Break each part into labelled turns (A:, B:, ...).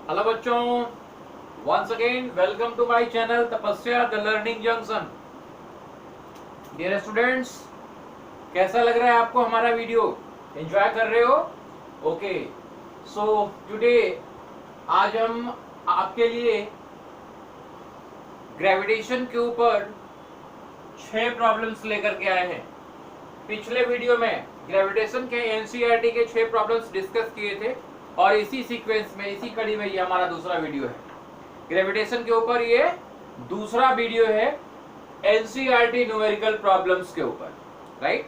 A: Hello बच्चों, once again welcome to my channel Tapasya the learning junction. Dear students, कैसा लग रहा है आपको हमारा वीडियो? एंजॉय कर रहे हो? ओके, सो टुडे आज हम आपके लिए ग्रेविटेशन के ऊपर 6 प्रॉब्लम्स लेकर के आए हैं। पिछले वीडियो में ग्रेविटेशन के एनसीईआरटी के 6 प्रॉब्लम्स डिस्कस किए थे और इसी सीक्वेंस में, इसी कड़ी में ये हमारा दूसरा वीडियो है। ग्रेविटेशन के ऊपर ये दूसरा वीडियो है एनसीईआरटी न्यूमेरिकल प्रॉब्लम्स के ऊपर, राइट।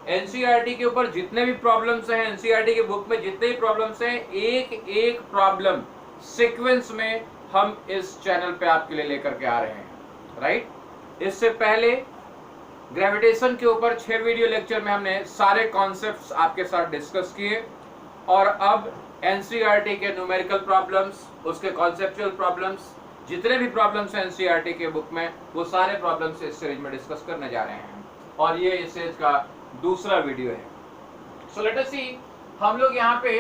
A: एनसीईआरटी के ऊपर जितने भी प्रॉब्लम्स हैं, एनसीईआरटी के बुक में जितने भी प्रॉब्लम्स हैं, एक एक प्रॉब्लम सीक्वेंस में हम इस चैनल पे आपके लिए लेकर के आ रहे हैं, राइट। इससे पहले ग्रेविटेशन के ऊपर 6 वीडियो लेक्चर में हमने सारे कॉन्सेप्ट्स आपके साथ डिस्कस किए और अब एनसीईआरटी के न्यूमेरिकल प्रॉब्लम्स, उसके कॉन्सेप्चुअल प्रॉब्लम्स, जितने भी प्रॉब्लम्स हैं एनसीईआरटी के बुक में, वो सारे प्रॉब्लम्स इस सीरीज में डिस्कस करने जा रहे हैं और ये इस सीरीज का दूसरा वीडियो है। सो लेट अस सी, हम लोग यहाँ पे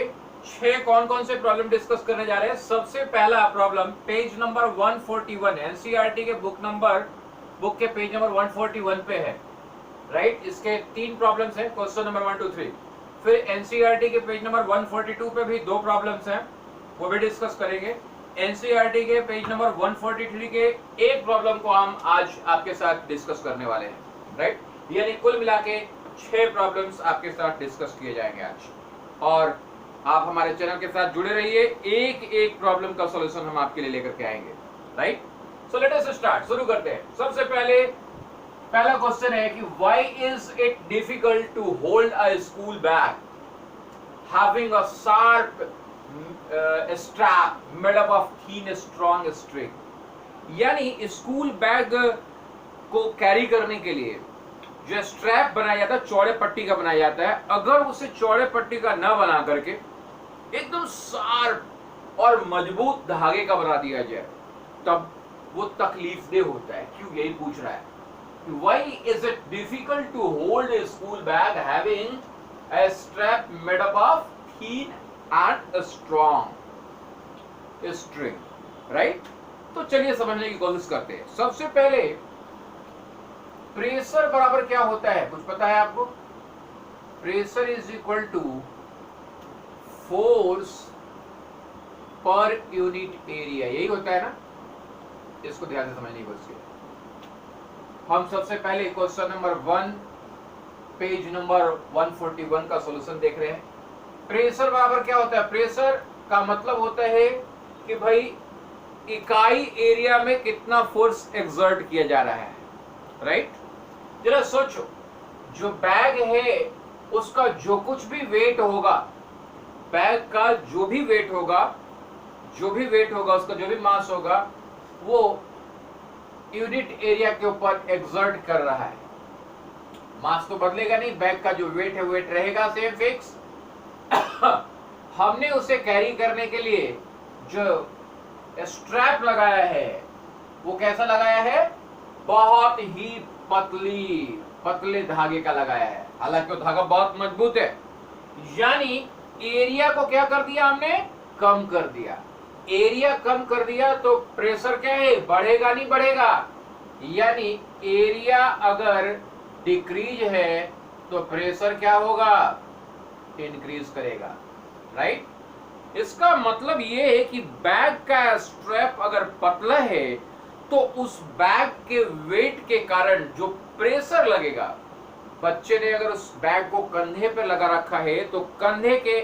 A: 6 कौन कौन से प्रॉब्लम डिस्कस करने जा रहे हैं। सबसे पहला प्रॉब्लम पेज नंबर 141, एनसीईआरटी के बुक के पेज नंबर 141 पे है, राइट। इसके 3 प्रॉब्लम्स हैं, क्वेश्चन नंबर 1 2 3। फिर एनसीईआरटी के पेज नंबर 142 पे भी 2 प्रॉब्लम्स हैं, वो भी डिस्कस करेंगे। एनसीईआरटी के पेज नंबर 143 के एक प्रॉब्लम को हम आज आपके साथ डिस्कस करने वाले हैं, राइट। यानी कुल मिला के 6 प्रॉब्लम्स आपके साथ डिस्कस किए जाएंगे आज, और आप हमारे चैनल के साथ जुड़े रहिए। एक एक प्रॉब्लम का सॉल्यूशन हम आपके लिए लेकर के आएंगे, right. So let us start, शुरू करते हैं। सबसे पहला क्वेश्चन है कि why is it difficult to hold a school bag having a sharp strap made up of thin strong string। यानी स्कूल बैग को कैरी करने के लिए जो स्ट्रैप बनाया जाता है, चौड़े पट्टी का बनाया जाता है, अगर उसे चौड़े पट्टी का न बना करके एकदम शार्प और मजबूत धागे का बना दिया जाए, तब वो तकलीफदेह होता है। क्यों, यही पूछ रहा है। Why is it difficult to hold a school bag having a strap made up of thin and strong string, right? तो चलिए समझने की कोशिश करते हैं। सबसे पहले प्रेशर बराबर क्या होता है, कुछ पता है आपको? Pressure is equal to force per unit area, यही होता है ना। इसको ध्यान से समझने की कोशिश करें। हम सबसे पहले क्वेश्चन नंबर 1 पेज नंबर 141 का सॉल्यूशन देख रहे हैं। प्रेशर बराबर क्या होता है? प्रेशर का मतलब होता है कि भाई इकाई एरिया में कितना फोर्स एक्सर्ट किया जा रहा है, राइट। जरा सोचो, जो बैग है उसका जो कुछ भी वेट होगा, बैग का जो भी वेट होगा, उसका जो भी मास होगा, वो यूनिट एरिया के ऊपर एक्सर्ट कर रहा है। मास तो बदलेगा नहीं, बैग का जो वेट है वेट रहेगा सेम फिक्स। हमने उसे कैरी करने के लिए जो स्ट्रैप लगाया है वो कैसा लगाया है? बहुत ही पतले धागे का लगाया है, हालांकि वो धागा बहुत मजबूत है। यानी एरिया को क्या कर दिया हमने? कम कर दिया। एरिया कम कर दिया तो प्रेशर क्या है? बढ़ेगा नहीं बढ़ेगा। यानी एरिया अगर डिक्रीज है तो प्रेशर क्या होगा? इंक्रीज करेगा, राइट। इसका मतलब ये है कि बैग का स्ट्रैप अगर पतला है तो उस बैग के वेट के कारण जो प्रेशर लगेगा, बच्चे ने अगर उस बैग को कंधे पे लगा रखा है तो कंधे के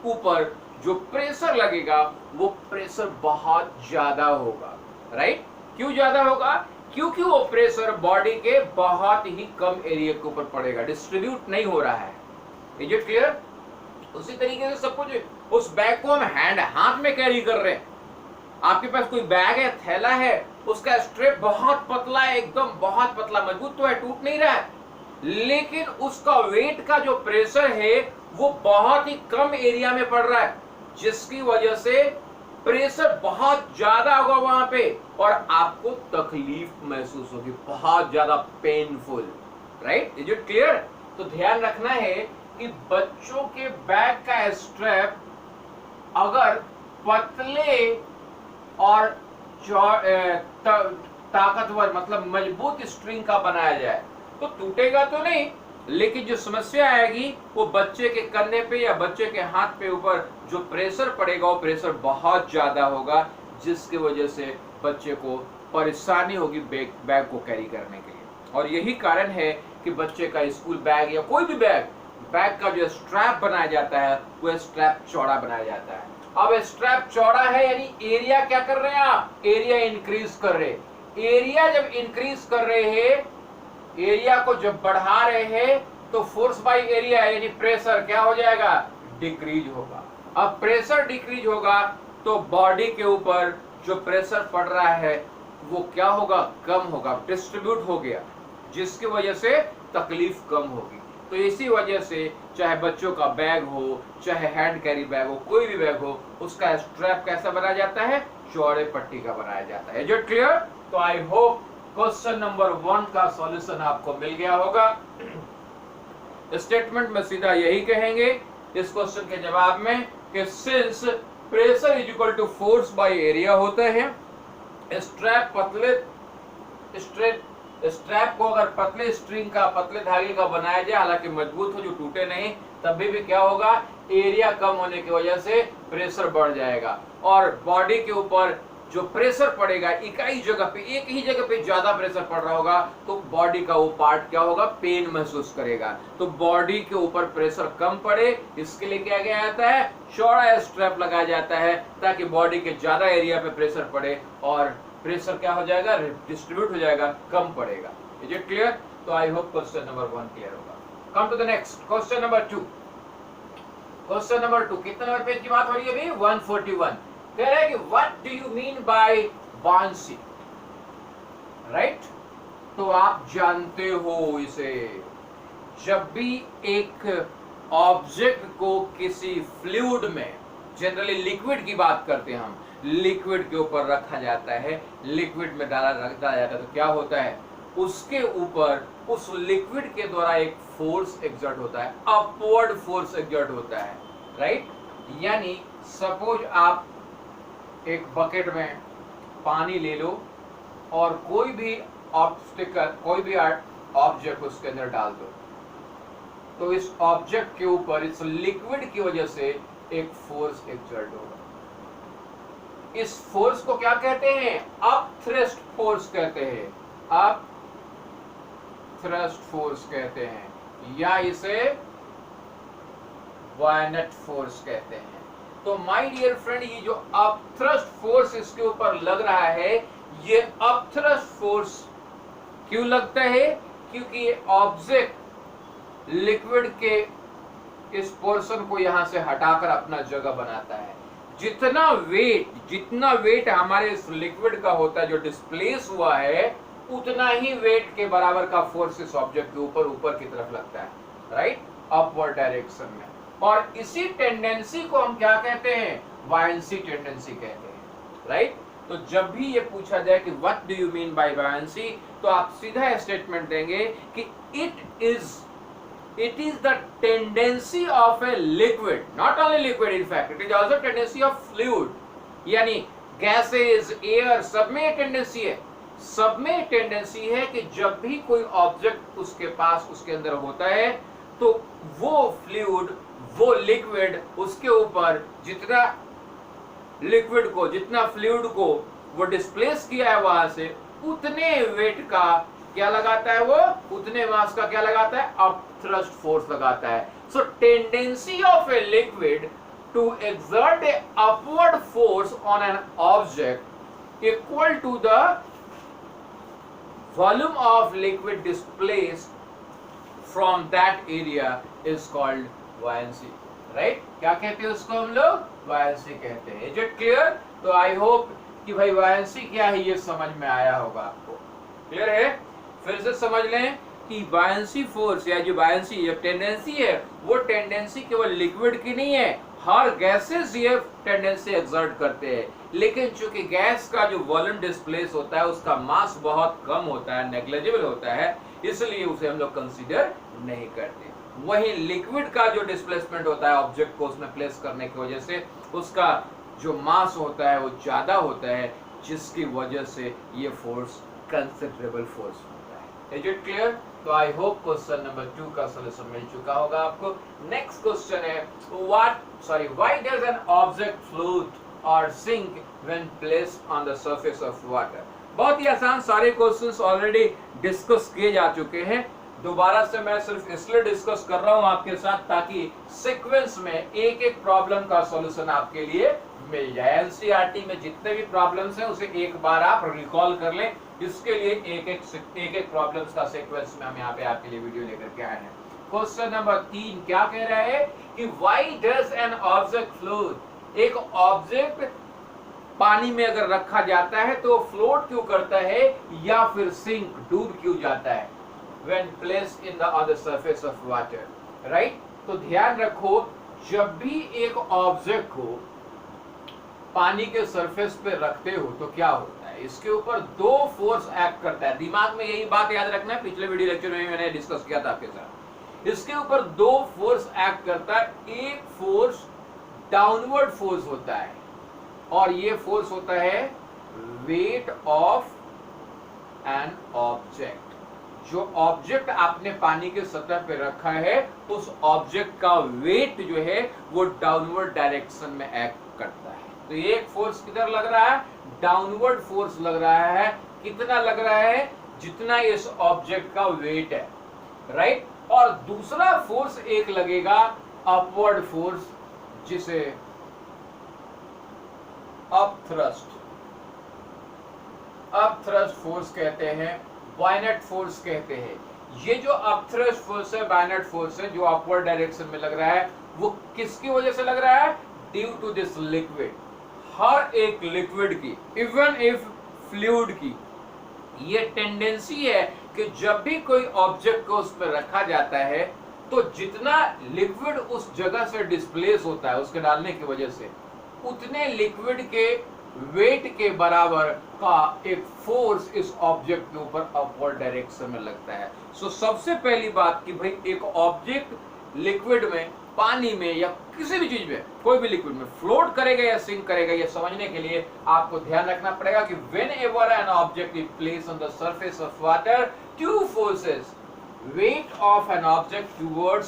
A: ऊपर जो प्रेशर लगेगा वो प्रेशर बहुत ज्यादा होगा, राइट। क्यों ज्यादा होगा? क्योंकि वो प्रेशर बॉडी के बहुत ही कम एरिया के ऊपर पड़ेगा, डिस्ट्रीब्यूट नहीं हो रहा है। Is it clear? उसी तरीके से सब कुछ, उस बैग को हम हाथ में कैरी कर रहे हैं। आपके पास कोई बैग है, थैला है, उसका स्ट्रेप बहुत पतला है, एकदम बहुत पतला, मजबूत तो है, टूट नहीं रहा है, लेकिन उसका वेट का जो प्रेशर है वो बहुत ही कम एरिया में पड़ रहा है, जिसकी वजह से प्रेशर बहुत ज्यादा होगा वहां पे और आपको तकलीफ महसूस होगी, बहुत ज्यादा painful, right. Is it clear? तो ध्यान रखना है कि बच्चों के बैग का स्ट्रैप अगर पतले और ताकतवर मतलब मजबूत स्ट्रिंग का बनाया जाए तो टूटेगा तो नहीं, लेकिन जो समस्या आएगी वो बच्चे के कंधे पे या बच्चे के हाथ पे ऊपर जो प्रेशर पड़ेगा वो प्रेशर बहुत ज्यादा होगा, जिसकी वजह से बच्चे को परेशानी होगी बैग को कैरी करने के लिए। और यही कारण है कि बच्चे का स्कूल बैग या कोई भी बैग का जो स्ट्रैप बनाया जाता है वो स्ट्रैप चौड़ा बनाया जाता है। अब स्ट्रैप चौड़ा है यानी एरिया क्या कर रहे हैं आप, एरिया इंक्रीज कर रहे हैं। एरिया जब इंक्रीज कर रहे हैं, एरिया को जब बढ़ा रहे हैं तो फोर्स बाय एरिया यानी प्रेशर क्या हो जाएगा, डिक्रीज होगा। अब प्रेशर डिक्रीज होगा तो बॉडी के ऊपर जो प्रेशर पड़ रहा है वो क्या होगा, कम होगा, डिस्ट्रीब्यूट हो गया, जिसकी वजह से तकलीफ कम होगी। तो इसी वजह से चाहे बच्चों का बैग हो, चाहे हैंड कैरी बैग हो, कोई भी बैग हो, उसका स्ट्रैप कैसा बनाया जाता है, चौड़े पट्टी का बनाया जाता है। जो क्लियर? तो आई होप क्वेश्चन नंबर 1 का सॉल्यूशन आपको मिल गया होगा। स्टेटमेंट में सीधा यही कहेंगे इस क्वेश्चन के जवाब में कि since pressure is equal to force by area होता है, स्ट्रैप को अगर पतले स्ट्रिंग का, पतले धागे का बनाया जाए, हालांकि मजबूत हो जो टूटे नहीं, तभी भी क्या होगा, एरिया कम होने की वजह से प्रेशर बढ़ जाएगा और बॉडी के ऊपर जो प्रेशर पड़ेगा इकाई जगह पे, एक ही जगह पे ज्यादा प्रेशर पड़ रहा होगा तो बॉडी का वो पार्ट क्या होगा, पेन महसूस करेगा। तो बॉडी के ऊपर प्रेशर कम पड़े, इसके लिए क्या किया जाता है, चौड़ा स्ट्रैप लगाया जाता है ताकि बॉडी के ज्यादा एरिया पे प्रेशर पड़े और प्रेशर क्या हो जाएगा, डिस्ट्रीब्यूट हो जाएगा, कम पड़ेगा। Is it clear? तो I hope question number 1 clear होगा। Come to the next question number 2। Question number 2 कितने नंबर पेज की बात हो रही है अभी, 141। कह रहा है कि what do you mean by bouncy, right? तो आप जानते हो इसे, जब भी एक ऑब्जेक्ट को किसी फ्लूइड में, जनरली लिक्विड की बात करते हैं हम, लिक्विड के ऊपर रखा जाता है, लिक्विड में डाला जाता है तो क्या होता है, उसके ऊपर उस लिक्विड के द्वारा एक फोर्स एक्सर्ट होता है, अपवर्ड फोर्स एक्सर्ट होता है, राइट? यानी सपोज आप एक बकेट में पानी ले लो और कोई भी ऑब्स्टिकल, कोई भी ऑब्जेक्ट उसके अंदर डाल दो, तो इस ऑब्जेक्ट के ऊपर इस लिक्विड की वजह से एक फोर्स एक्सर्ट होगा। इस फोर्स को क्या कहते हैं, अपथ्रस्ट फोर्स कहते हैं, अपथ्रस्ट फोर्स कहते हैं, या इसे बायोनेट फोर्स कहते हैं। तो माय डियर फ्रेंड, ये जो अपथ्रस्ट फोर्स इसके ऊपर लग रहा है, ये अपथ्रस्ट फोर्स क्यों लगता है, क्योंकि ये ऑब्जेक्ट लिक्विड के इस पोर्शन को यहां से हटाकर अपना जगह बनाता है। जितना वेट हमारे इस लिक्विड का होता है जो डिस्प्लेस हुआ है, उतना ही वेट के बराबर का फोर्स इस ऑब्जेक्ट के ऊपर की तरफ लगता है, राइट, अपवर्ड डायरेक्शन में। और इसी टेंडेंसी को हम क्या कहते हैं, बायंसी टेंडेंसी कहते हैं, राइट? तो जब भी ये पूछा जाए कि what do you mean by buoyancy, तो आप सीधा स्टेटमेंट देंगे कि it is the tendency of a liquid, not only liquid, in fact it is also tendency of fluid, यानी gases, air, सब में टेंडेंसी है, सब में टेंडेंसी है कि जब भी कोई ऑब्जेक्ट उसके पास, उसके अंदर होता है, तो वो फ्लूइड, वो लिक्विड, उसके ऊपर जितना लिक्विड को, जितना फ्लूइड को वो डिस्प्लेस किया है वहां से, उतने वेट का क्या लगाता है, वो उतने मास का क्या लगाता है, अपथ्रस्ट फोर्स लगाता है। So tendency of a liquid to exert a upward force on an object equal to the volume of liquid displaced from that area is called buoyancy, right? क्या कहते हैं उसको हम लोग, बायंसी कहते हैं। Is it clear? तो I hope कि भाई बायंसी क्या है ये समझ में आया होगा आपको। क्लियर है? फिर से समझ लें कि बायंसी फोर्स या जो बायंसी ये टेंडेंसी है, वो टेंडेंसी केवल लिक्विड की नहीं है, हर गैसेस ये टेंडेंसी एक्सर्ट करते हैं। लेकिन चूंकि गैस का जो वॉल्यूम डिस्प्लेस होता है उसका मास बहुत कम होता है, नेग्लिजिबल होता है, इसलिए उसे हम लोग कंसीडर नहीं करते। वही लिक्विड का जो डिस्प्लेसमेंट होता है ऑब्जेक्ट को उसमें प्लेस करने की वजह से, उसका जो मास होता है वो ज़्यादा होता है, जिसकी वजह से ये फोर्स कंसिडरेबल फोर्स होता है। Is it clear? तो आई होप क्वेश्चन नंबर 2 का सॉल्यूशन मिल चुका होगा आपको। नेक्स्ट क्वेश्चन है why does an object float और sink when placed on the surface of water. बहुत ही आसान, सारे क्वेश्चंस ऑलरेडी डिस्कस किए जा चुके हैं। दोबारा से मैं सिर्फ इसलिए डिस्कस कर रहा हूं आपके साथ ताकि सीक्वेंस में एक एक प्रॉब्लम का सॉल्यूशन आपके लिए मिल जाए। एनसीईआरटी में जितने भी प्रॉब्लम्स हैं उसे एक बार आप रिकॉल कर लें। इसके लिए एक एक प्रॉब्लम्स का सीक्वेंस में हम यहाँ पे आपके लिए वीडियो लेकर के आए हैं। क्वेश्चन नंबर 3 क्या कह रहा है कि why does an object float. एक ऑब्जेक्ट पानी में अगर रखा जाता है तो फ्लोट क्यों करता है या फिर सिंक डूब क्यों जाता है when placed in the on the surface of water, right? तो ध्यान रखो, जब भी एक ऑब्जेक्ट को पानी के सरफेस पे रखते हो तो क्या होता है, इसके ऊपर दो फोर्स एक्ट करता है। दिमाग में यही बात याद रखना है, पिछले वीडियो लेक्चर में मैंने डिस्कस किया था आपके साथ। इसके ऊपर दो फोर्स एक्ट करता है। एक फोर्स डाउनवर्ड फोर्स होता है और ये फोर्स होता है वेट ऑफ एन ऑब्जेक्ट। जो ऑब्जेक्ट आपने पानी के सतह पे रखा है उस ऑब्जेक्ट का वेट जो है वो डाउनवर्ड डायरेक्शन में एक्ट करता है। तो एक फोर्स किधर लग रहा है, डाउनवर्ड फोर्स लग रहा है। कितना लग रहा है, जितना इस ऑब्जेक्ट का वेट है, राइट। और दूसरा फोर्स एक लगेगा अपवर्ड फोर्स, जिसे अपथ्रस्ट फोर्स कहते हैं, बायनेट फोर्स कहते हैं। ये जो अपथ्रस्ट फोर्स है, बायनेट फोर्स है, जो अपवर्ड डायरेक्शन में लग रहा है, वो किसकी वजह से लग रहा है, ड्यू टू दिस लिक्विड। हर एक लिक्विड की, इवन इफ फ्लूइड की, ये टेंडेंसी है कि जब भी कोई ऑब्जेक्ट को उस पर रखा जाता है तो जितना लिक्विड उस जगह से डिस्प्लेस होता है उसके डालने की वजह से, उतने लिक्विड के वेट के बराबर का एक फोर्स इस ऑब्जेक्ट के ऊपर अपवर्ड डायरेक्शन में लगता है। सो सबसे पहली बात कि भाई एक ऑब्जेक्ट लिक्विड में, पानी में या किसी भी चीज में, कोई भी लिक्विड में फ्लोट करेगा या सिंक करेगा, ये समझने के लिए आपको ध्यान रखना पड़ेगा कि whenever an object is placed on the surface of water, two forces, weight of an object towards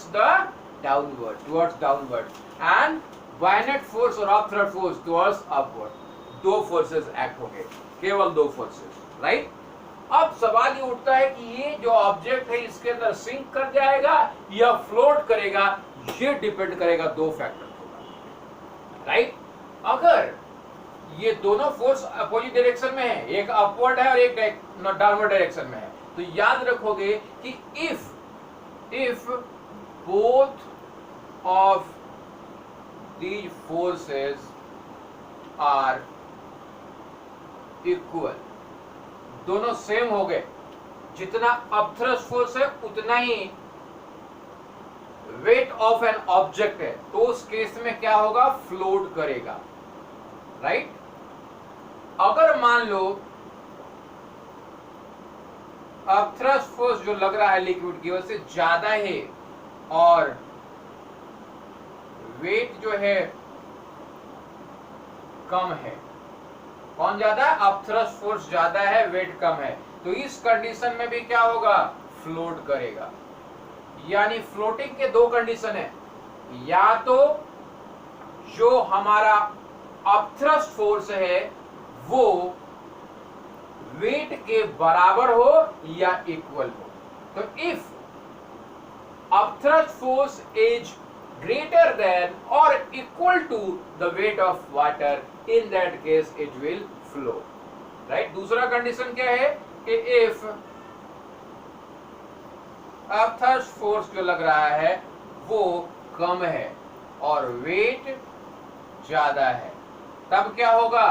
A: downward and bayonet force और upthrust force towards upward। दो फोर्सेस एक्ट होंगे, केवल दो फोर्सेस, राइट। अब सवाल ये उठता है कि ये जो ऑब्जेक्ट है इसके अंदर सिंक कर जाएगा या फ्लोट करेगा, ये डिपेंड करेगा दो फैक्टर पर, राइट। अगर ये दोनों फोर्स अपोजिट डायरेक्शन में है, एक अपवर्ड है और एक डाउनवर्ड डायरेक्शन में है, तो याद रखोगे कि if both of these forces are equal, दोनों सेम हो गए, जितना अपथ्रस्ट फोर्स है उतना ही वेट ऑफ एन ऑब्जेक्ट है, तो उस केस में क्या होगा, फ्लोट करेगा, राइट। अगर मान लो अपथ्रस्ट फोर्स जो लग रहा है लिक्विड की वजह से ज्यादा है और वेट जो है कम है, कौन ज्यादा है, अपथ्रस्ट फोर्स ज्यादा है, वेट कम है, तो इस कंडीशन में भी क्या होगा, फ्लोट करेगा। यानी फ्लोटिंग के दो कंडीशन है, या तो जो हमारा अपथ्रस्ट फोर्स है वो वेट के बराबर हो या इक्वल हो। तो if upthrust force is greater than or equal to the weight of water, in that case it will flow, right। दूसरा कंडीशन क्या है कि if अपथ्रस्ट फोर्स जो लग रहा है वो कम है और वेट ज्यादा है, तब क्या होगा,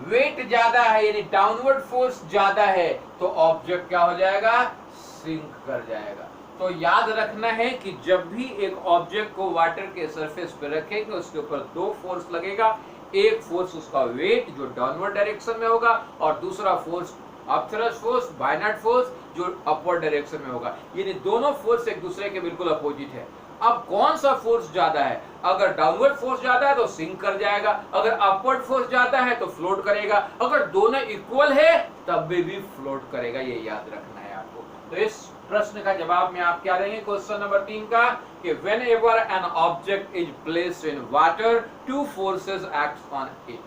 A: वेट ज्यादा है यानी डाउनवर्ड फोर्स ज्यादा है, तो ऑब्जेक्ट क्या हो जाएगा, सिंक कर जाएगा। तो याद रखना है कि जब भी एक ऑब्जेक्ट को वाटर के सरफेस पे रखेंगे उसके ऊपर दो फोर्स लगेगा, एक फोर्स उसका वेट जो डाउनवर्ड डायरेक्शन में होगा और दूसरा force upthrust force, bayonet force जो अपवर्ड डायरेक्शन में होगा। यानी दोनों फोर्स एक दूसरे के बिल्कुल अपोजिट है। अब कौन सा फोर्स ज्यादा है? अगर डाउनवर्ड फोर्स ज्यादा है तो सिंक कर जाएगा, अगर अपवर्ड फोर्स ज्यादा है तो फ्लोट करेगा, अगर दोनों इक्वल है तब भी फ्लोट करेगा। ये याद रखना है आपको। तो इस प्रश्न का जवाब में आप क्या देंगे क्वेश्चन नंबर 3 का कि whenever an object is placed in water, two forces act on it.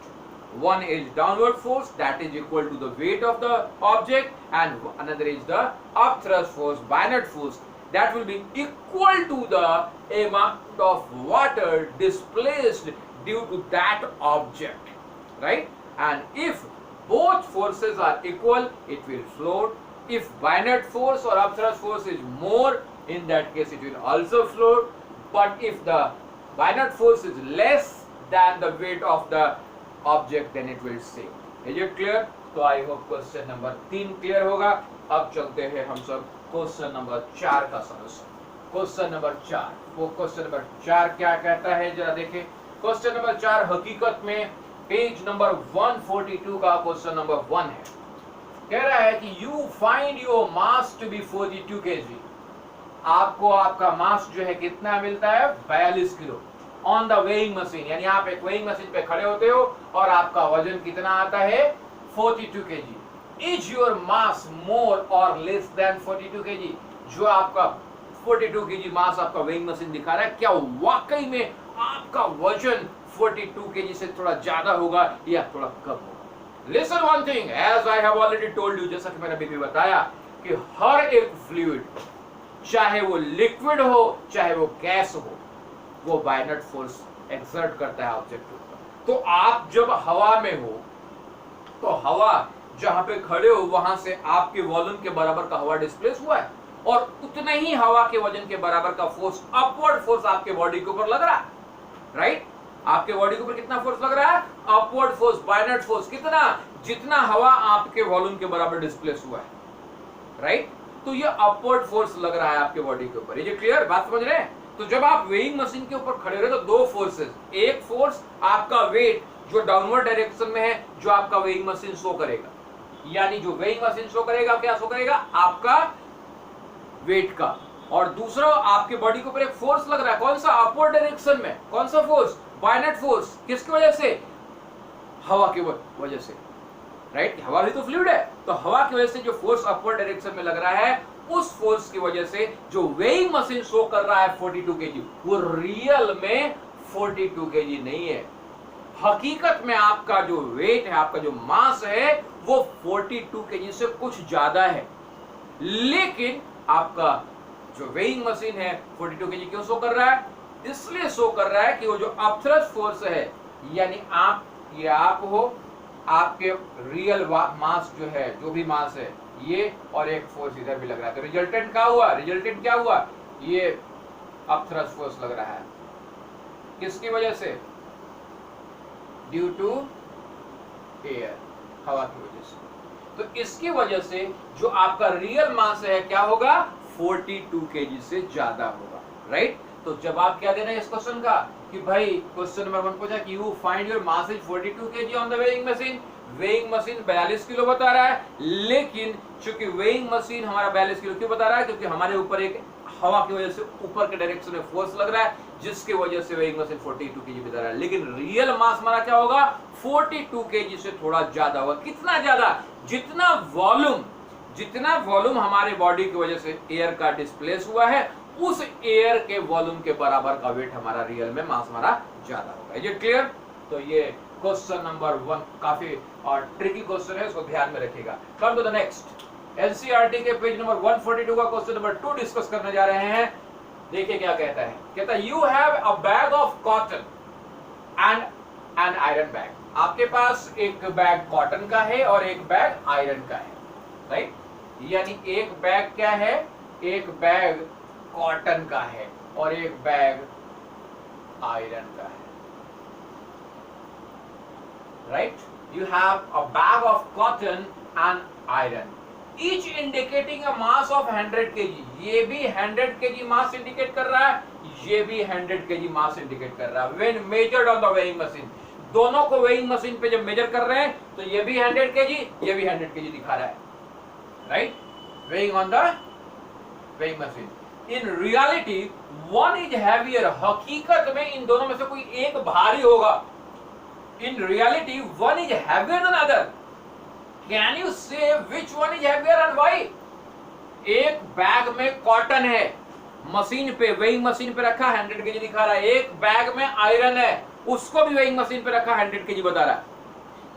A: One is downward force that is equal to the weight of the object, and another is the upthrust force, Bernard force, that will be equal to the amount of water displaced due to that object, right? And if both forces are equal, it will float. If Bernard force or upthrust force is more, in that case it will also float. But if the Bernard force is less than the weight of the object, then it will sink. Is it clear? तो I hope question number 3 clear होगा। अब चलते हैं हम सब question number 4 का solution. Question number 4, वो question number 4 क्या कहता है जरा देखें। क्वेश्चन नंबर 4 हकीकत में पेज नंबर 142 का क्वेश्चन नंबर 1 है। कह रहा है कि you find your mass to be 42 kg। आपको आपका मास जो है कितना मिलता है? 42 kilo on the weighing machine. यानी आप एक वेइंग मशीन पे खड़े होते हो और आपका वजन कितना आता है? 42 kg। इज योर मास मोर और लेस देन 42 kg? जो आपका 42 kg मास आपका वेइंग मशीन दिखा रहा है, क्या वाकई में आपका वजन 42 kg से थोड़ा ज्यादा होगा या थोड़ा कम होगा? Listen one thing, as I have already told you, जैसा कि मैंने अभी भी बताया कि हर एक फ्लूइड, चाहे वो लिक्विड हो चाहे वो गैस हो, वो बायनट फोर्स एक्सर्ट करता है ऑब्जेक्ट के ऊपर। तो आप जब हवा में हो तो हवा जहां पे खड़े हो वहां से आपके वॉल्यूम के बराबर का हवा डिस्प्लेस हुआ है और उतने ही हवा के वजन के बराबर का फोर्स, अपवर्ड फोर्स आपके बॉडी के ऊपर लग रहा है, राइट? आपके बॉडी के ऊपर कितना फोर्स लग रहा है? Upward force, buoyant force. कितना? जितना हवा आपके वॉल्यूम के बराबर डिस्प्लेस हुआ है, राइट? तो ये अपवर्ड फोर्स लग रहा है आपके बॉडी के ऊपर। ये क्लियर बात समझ रहे हैं? तो जब आप वेइंग मशीन के ऊपर खड़े रहे तो दो फोर्सेस, एक फोर्स आपका वेट जो डाउनवर्ड डायरेक्शन में है, जो आपका वेइंग मशीन शो करेगा, यानी जो वेइंग मशीन शो करेगा क्या शो करेगा? आपका वेट का। और दूसरा आपके बॉडी के ऊपर एक फोर्स लग रहा है, कौन सा? अपवर्ड डायरेक्शन में। कौन सा फोर्स? Buoyant force. किसकी वजह से? हवा की वजह से, राइट? हवा भी तो फ्लूइड है, तो हवा की वजह से जो फोर्स अपवर्ड डायरेक्शन में लग रहा है, उस फोर्स की वजह से जो वेइंग मशीन शो कर रहा है 42 kg, वो रियल में 42 kg नहीं है। हकीकत में आपका जो वेट है, आपका जो मास है, वो 42 kg से कुछ ज्यादा है। लेकिन आपका जो वेइंग मशीन है 42 kg क्यों शो कर रहा है? इसलिए शो कर रहा है कि वो जो अपथ्रस्ट फोर्स है, यानी आप, ये आप हो, आपके रियल मास जो है, जो भी मास है ये, और एक फोर्स इधर भी लग रहा है, तो रिजल्टेंट क्या हुआ? रिजल्टेंट क्या हुआ? ये अपथ्रस्ट फोर्स लग रहा है। किसकी वजह से? ड्यू टू एयर, हवा की वजह से। तो इसकी वजह से जो आपका रियल मास है क्या होगा? 42 kg से ज्यादा होगा, राइट? तो जवाब क्या देना है इस क्वेश्चन का कि भाई क्वेश्चन नंबर 1 पूछा कि you find your mass is 42 kg on the weighing machine. Weighing machine 42 kilo बता रहा है, लेकिन चूंकि वेइंग मशीन हमारा 42 किलो क्यों बता रहा है? क्योंकि हमारे ऊपर एक हवा की वजह से ऊपर के डायरेक्शन में फोर्स लग रहा है, जिसकी वजह से वेइंग मशीन 42 kg बता रहा है। लेकिन रियल मास हमारा क्या होगा? 42 kg से थोड़ा ज्यादा होगा। कितना ज्यादा? जितना वॉल्यूम हमारे बॉडी की वजह से एयर का डिस्प्लेस हुआ है, उस एयर के वॉल्यूम के बराबर का वेट हमारा रियल में मास हमारा ज्यादा होगा। ये क्लियर? तो ये क्वेश्चन नंबर 1 काफी और ट्रिकी क्वेश्चन है, इसको ध्यान में रखिएगा। Come to the next, NCERT के पेज नंबर 142 का क्वेश्चन नंबर 2 डिस्कस करने जा रहे हैं। देखिए क्या कहता है। कहता है you have a bag of cotton and an iron bag. आपके पास एक बैग कॉटन का है और एक बैग आयरन का है, राइट? यानी एक बैग क्या है? एक बैग कॉटन का है और एक बैग आयरन का है, right? You have a bag of cotton and iron, each indicating a mass of 100 kg। ये भी 100 kg मास इंडिकेट कर रहा है, ये भी 100 kg मास इंडिकेट कर रहा है। When measured on the weighing machine, दोनों को वेइंग मशीन पे जब मेजर कर रहे हैं तो ये भी 100 kg, ये भी 100 kg दिखा रहा है, right? Weighing on the weighing machine. In reality one is heavier, हकीकत में इन दोनों में से कोई एक भारी होगा। In reality one is heavier than other. Can you say which one is heavier and why? एक बैग में कॉटन है, मशीन पे, वेइंग मशीन पे रखा 100 केजी दिखा रहा है। एक बैग में आयरन है, उसको भी वेइंग मशीन पे रखा 100 केजी बता रहा है।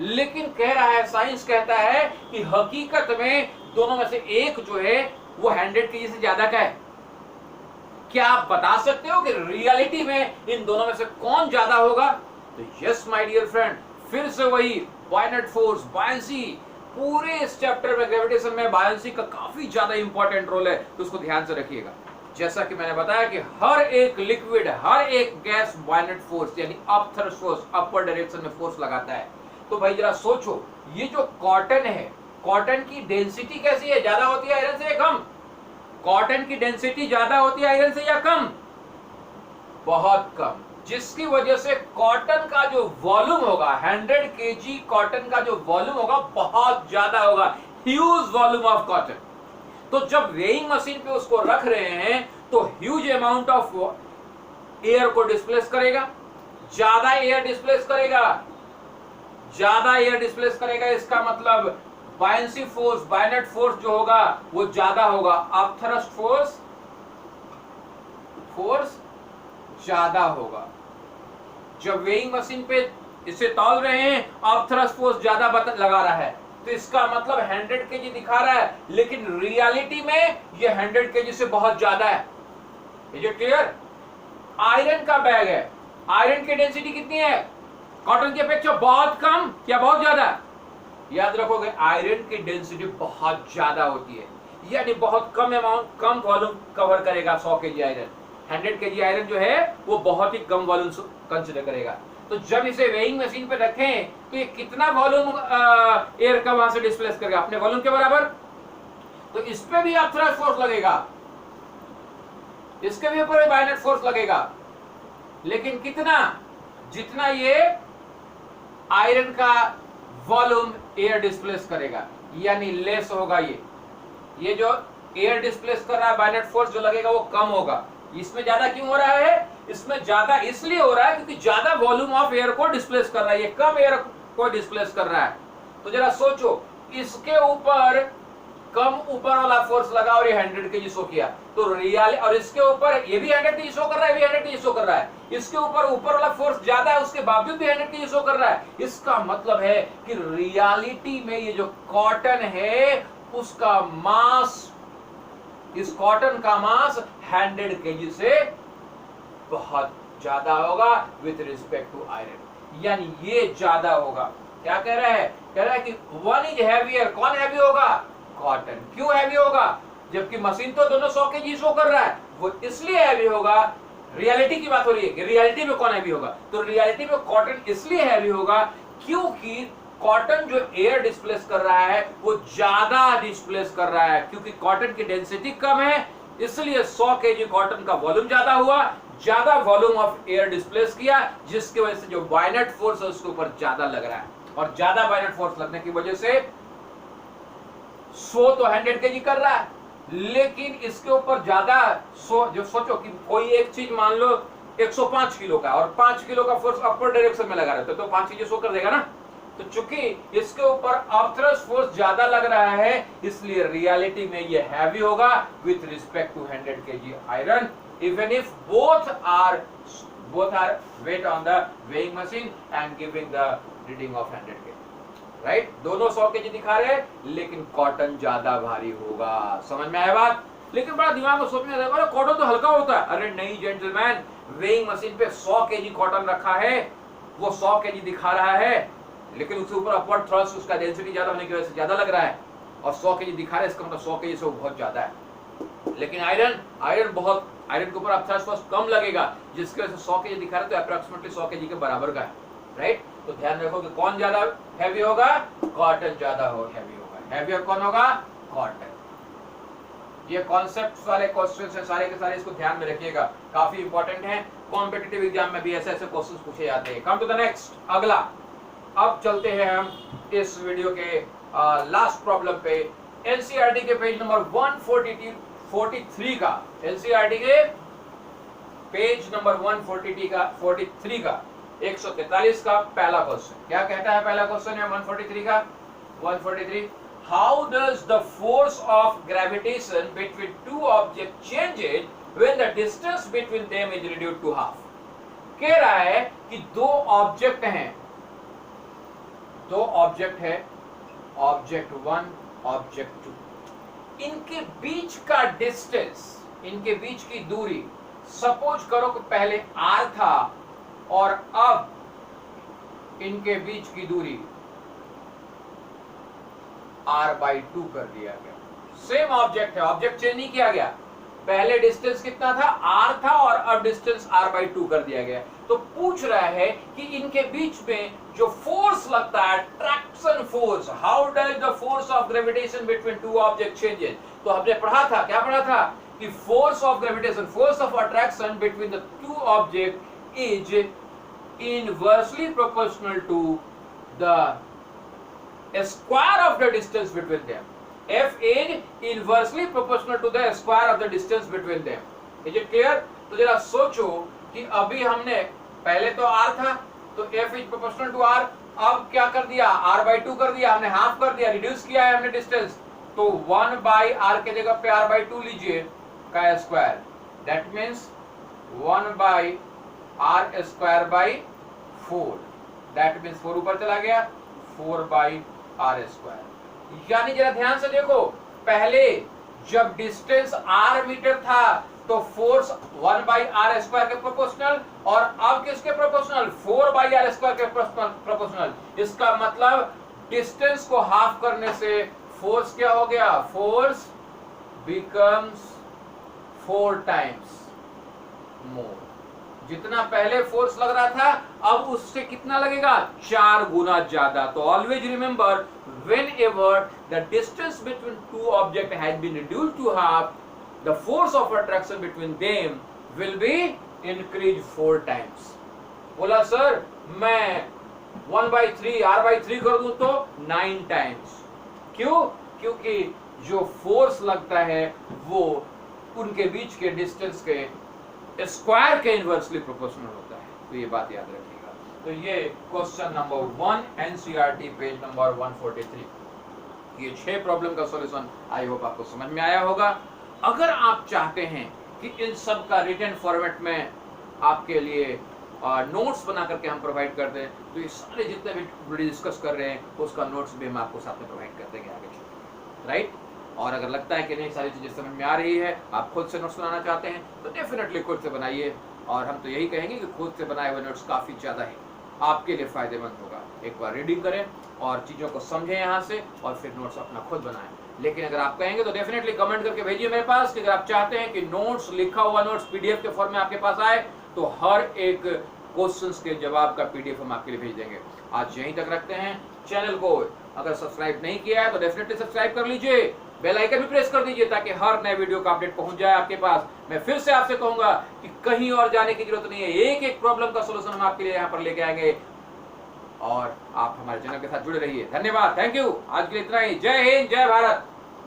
A: लेकिन कह रहा है, साइंस कहता है कि हकीकत में दोनों में से एक जो है वो 100 केजी से ज्यादा का है। क्या आप बता सकते हो कि रियलिटी में इन दोनों में से कौन ज्यादा होगा? तो यस माय डियर फ्रेंड, फिर से वही बायनेट फोर्स, बायंसी, पूरे इस चैप्टर में ग्रेविटेशन में बायंसी का काफी ज्यादा इंपॉर्टेंट रोल है, तो उसको ध्यान से रखिएगा। जैसा कि मैंने बताया कि हर एक लिक्विड, हर एक गैस बायनेट फोर्स यानी अपथ्रस्ट फोर्स, अपर डायरेक्शन में फोर्स लगाता है। तो भाई जरा सोचो, ये जो कॉटन है, कॉटन की डेंसिटी कैसी है? ज्यादा होती है आयरन से या कम? कॉटन की डेंसिटी ज्यादा होती है आयरन से या कम? बहुत कम, जिसकी वजह से कॉटन का जो वॉल्यूम होगा, 100 केजी कॉटन का जो वॉल्यूम होगा बहुत ज्यादा होगा, ह्यूज वॉल्यूम ऑफ कॉटन। तो जब वेइंग मशीन पे उसको रख रहे हैं तो ह्यूज अमाउंट ऑफ एयर को डिस्प्लेस करेगा, ज्यादा एयर डिस्प्लेस करेगा, ज्यादा एयर डिस्प्लेस करेगा। इसका मतलब बायंसी फोर्स, बायनेट फोर्स जो होगा वो ज्यादा होगा, अपथ्रस्ट फोर्स ज्यादा होगा। जब वेइंग मशीन पे इसे तौल रहे हैं, अपथ्रस्ट फोर्स ज्यादा लगा रहा है, तो इसका मतलब 100 केजी दिखा रहा है, लेकिन रियलिटी में ये 100 केजी से बहुत ज्यादा है। Is it clear? आयरन का बैग है, आयरन की डेंसिटी कितनी है? कॉटन की अपेक्षा बहुत कम या बहुत ज्यादा? याद रखोगे, आयरन की डेंसिटी बहुत ज्यादा होती है, यानी बहुत कम अमाउंट, कम वॉल्यूम कवर करेगा 100 केजी आयरन। 100 केजी आयरन जो है वो बहुत ही कम वॉल्यूम कंसिडर करेगा। तो जब इसे वेइंग मशीन पे रखें तो ये कितना वॉल्यूम एयर का वहां से डिस्प्लेस करेगा? अपने वॉल्यूम के बराबर। तो इस पे भी अपथ्रस्ट फोर्स लगेगा, इसके भी ऊपर बायनेट फोर्स लगेगा, लेकिन कितना? जितना ये आयरन का वॉल्यूम एयर डिस्प्लेस करेगा, यानी लेस होगा। ये जो एयर डिस्प्लेस कर रहा है, बायनेट फोर्स जो लगेगा वो कम होगा। इसमें ज्यादा क्यों हो रहा है? इसमें ज्यादा इसलिए हो रहा है क्योंकि ज्यादा वॉल्यूम ऑफ एयर को डिस्प्लेस कर रहा है, ये कम एयर को डिस्प्लेस कर रहा है। तो जरा सोचो, इसके ऊपर कम ऊपर वाला फोर्स लगा और ये 100 केजी शो किया, तो रियल, और इसके ऊपर ये भी 100 केजी शो कर रहा है, ये भी 100 केजी शो कर रहा है, इसके ऊपर वाला फोर्स ज्यादा है, उसके बावजूद भी 100 केजी शो कर रहा है। इसका मतलब है कि रियलिटी में ये जो कॉटन है उसका मास, इस कॉटन का मास 100 केजी से बहुत ज्यादा होगा विथ रिस्पेक्ट टू आयरन, यानी ये ज्यादा होगा। क्या कह रहा है? कह रहा है कि वन इज हैवियर। कौन हैवी होगा? कॉटन। क्यों हैवी होगा? जबकि मशीन तो दोनों 100 केजी शो कर रहा है, वो इसलिए हैवी होगा। रियलिटी की बात हो रही है कि रियलिटी में कौन हैवी होगा, तो रियलिटी में कॉटन इसलिए हैवी होगा क्योंकि कॉटन जो एयर डिस्प्लेस कर रहा है वो ज्यादा डिस्प्लेस कर रहा है, क्योंकि कॉटन की डेंसिटी कम है, इसलिए 100 केजी कॉटन का वॉल्यूम ज्यादा हुआ, ज्यादा वॉल्यूम ऑफ एयर डिस्प्लेस किया, जिसकी वजह से जो बायनेट फोर्स है उसके ऊपर ज्यादा लग रहा है, और ज्यादा बायनेट फोर्स लगने की वजह से 100 तो 100 केजी कर रहा है, लेकिन इसके ऊपर ज्यादा 100, जो सोचो कि कोई एक चीज मान लो 105 किलो का और 5 किलो का फोर्स अपर डायरेक्शन में लगा रहता है, तो 5 चीजें शो कर देगा ना। तो चूंकि इसके ऊपर अपथ्रस्ट फोर्स ज्यादा लग रहा है, इसलिए रियलिटी में ये हैवी होगा with respect to 100 kg iron, even if both are weight on the weighing machine and giving the reading of 100 kg, right? दोनों 100 केजी दिखा रहे हैं, लेकिन कॉटन ज्यादा भारी होगा। समझ में आया बात? लेकिन बड़ा दिमाग में सोचने लगा, अरे कॉटन तो हल्का होता है। अरे नहीं जेंटलमैन, वेइंग मशीन पे 100 केजी कॉटन रखा है, वो 100 केजी दिखा रहा है, लेकिन उसके ऊपर अपवर्ड थ्रस्ट, उसका डेंसिटी ज्यादा होने की वजह से ज्यादा लग रहा है, और 100 केजी दिखा रहा है, इसका मतलब 100 केजी से वो बहुत ज्यादा है। लेकिन आयरन के ऊपर अपथ्रस्ट फोर्स कम लगेगा, जिसकी वजह से 100 केजी दिखा रहा है, तो अप्रॉक्सीमेटली 100 केजी के बराबर का है, राइट? तो ध्यान रखो कि कौन ज्यादा हैवी होगा? कॉटन ज्यादा हैवी होगा। हैवियर कौन होगा? कॉटन। ये कॉन्सेप्ट वाले क्वेश्चंस हैं सारे के सारे, इसको ध्यान में रखिएगा, काफी इंपॉर्टेंट है। कॉम्पिटिटिव एग्जाम में भी ऐसे क्वेश्चंस पूछे जाते हैं। कम टू द नेक्स्ट, अगला। अब चलते हैं हम इस वीडियो के लास्ट प्रॉब्लम पे। एनसीईआरटी के पेज नंबर 143 का, एनसीईआरटी के पेज नंबर 143 का 143 का पहला क्वेश्चन क्या कहता है? पहला क्वेश्चन है 143 का 143, how does the force of gravitation between two object changes when the distance between them is reduced to half. कह रहा है कि दो ऑब्जेक्ट हैं, दो ऑब्जेक्ट है, ऑब्जेक्ट 1 ऑब्जेक्ट 2, इनके बीच का डिस्टेंस, इनके बीच की दूरी, सपोज करो कि पहले r था और अब इनके बीच की दूरी r/2 कर दिया गया। सेम ऑब्जेक्ट है, ऑब्जेक्ट चेंज नहीं किया गया, पहले डिस्टेंस कितना था? r था और अब डिस्टेंस r/2 कर दिया गया। तो पूछ रहा है कि इनके बीच में जो फोर्स लगता है, traction force, how does the force of gravitation between two object changes. तो हमने पढ़ा था, क्या पढ़ा था कि force of gravitation, force of attraction between the two object is inversely proportional to the square of the distance between them. F is inversely proportional to the square of the distance between them. Is it clear? तो जरा सोचो कि अभी हमने पहले तो r था तो F is proportional to r, अब क्या कर दिया? r/2 कर दिया, हमने हाफ कर दिया, रिड्यूस किया है हमने डिस्टेंस, तो 1/r के जगह पे r/2 लीजिए का square, that means 1/r²/4, that means 4 ऊपर चला गया, 4/r²। यानी जरा ध्यान से देखो, पहले जब डिस्टेंस r मीटर था तो फोर्स 1/r² के प्रोपोर्शनल, और अब किसके प्रोपोर्शनल? 4/r² के प्रोपोर्शनल। इसका मतलब डिस्टेंस को हाफ करने से फोर्स क्या हो गया? Force becomes 4 times more. जितना पहले फोर्स लग रहा था अब उससे कितना लगेगा? 4 गुना ज्यादा। तो always remember, whenever the distance between two objects has been reduced to half, the force of attraction between them will be increased 4 times. बोला सर मैं 1/3 r/3 कर दूं तो 9 टाइम्स। क्यों? क्योंकि जो फोर्स लगता है वो उनके बीच के डिस्टेंस के स्क्वायर के इनवर्सली प्रोपोर्शनल होता है। तो ये बात याद रखिएगा। तो ये question number 1 NCERT page number 143, ये 6 प्रॉब्लम का सॉल्यूशन आई होप आपको समझ में आया होगा। अगर आप चाहते हैं कि इन सब का रिटन फॉर्मेट में आपके लिए नोट्स बना करके हम प्रोवाइड कर दें, तो ये सारे जितने भी डिस्कस कर रहे हैं उसका नोट्स भी हम आपको साथ में प्रोवाइड कर देंगे आगे चल, राइट। और अगर लगता है कि नहीं सारी चीज़ें समझ में आ रही है, आप खुद से नोट्स बनाना चाहते हैं, तो डेफिनेटली खुद से बनाइए। और हम तो यही कहेंगे कि खुद से बनाए हुए नोट्स काफ़ी ज़्यादा है, आपके लिए फ़ायदेमंद होगा। एक बार रीडिंग करें और चीज़ों को समझें यहाँ से, और फिर नोट्स अपना खुद बनाएं। लेकिन अगर आप कहेंगे तो डेफिनेटली कमेंट करके भेजिए मेरे पास कि अगर आप चाहते हैं कि नोट्स, लिखा हुआ नोट्स PDF के फॉर्म में आपके पास आए, तो हर एक क्वेश्चंस के जवाब का PDF हम आपके लिए भेज देंगे। आज यहीं तक रखते हैं। चैनल को अगर सब्सक्राइब नहीं किया है तो डेफिनेटली सब्सक्राइब कर लीजिए, बेल आइकन भी प्रेस कर दीजिए ताकि हर नए वीडियो का अपडेट पहुंच जाए आपके पास। मैं फिर से आपसे कहूंगा कि कहीं और जाने की जरूरत नहीं है, एक एक प्रॉब्लम का सॉल्यूशन हम आपके लिए यहाँ पर लेके आएंगे, और आप हमारे चैनल के साथ जुड़े रहिए। धन्यवाद, थैंक यू। आज के लिए इतना ही। जय हिंद, जय भारत।